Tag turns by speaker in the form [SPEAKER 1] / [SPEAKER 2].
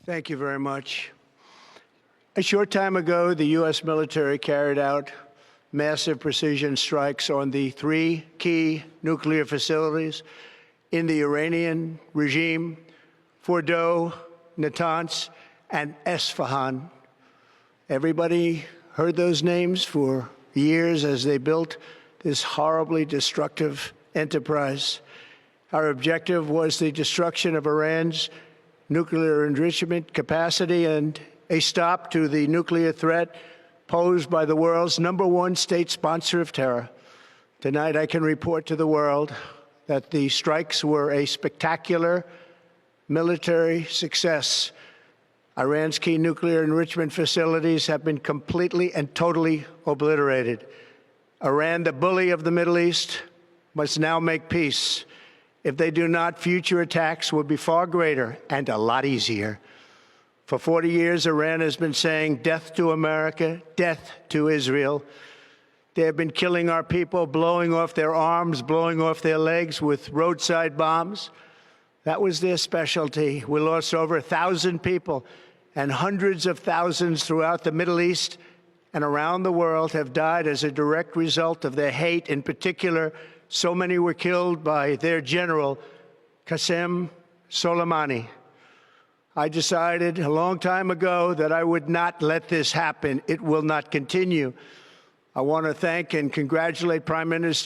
[SPEAKER 1] Thank you very much. A short time ago, the U.S. military carried out massive precision strikes on the 3 key nuclear facilities in the Iranian regime: Fordow, Natanz, and Esfahan. Everybody heard those names for years as they built this horribly destructive enterprise. Our objective was the destruction of Iran's nuclear enrichment capacity and a stop to the nuclear threat posed by the world's #1 state sponsor of terror. Tonight, I can report to the world that the strikes were a spectacular military success. Iran's key nuclear enrichment facilities have been completely and totally obliterated. Iran, the bully of the Middle East, must now make peace. If they do not, future attacks will be far greater and a lot easier. For 40 years, Iran has been saying death to America, death to Israel. They have been killing our people, blowing off their arms, blowing off their legs with roadside bombs. That was their specialty. We lost over 1,000 people, and hundreds of thousands throughout the Middle East and around the world have died as a direct result of their hate. In particular, so many were killed by their general, Qasem Soleimani. I decided a long time ago that I would not let this happen. It will not continue. I want to thank and congratulate Prime Minister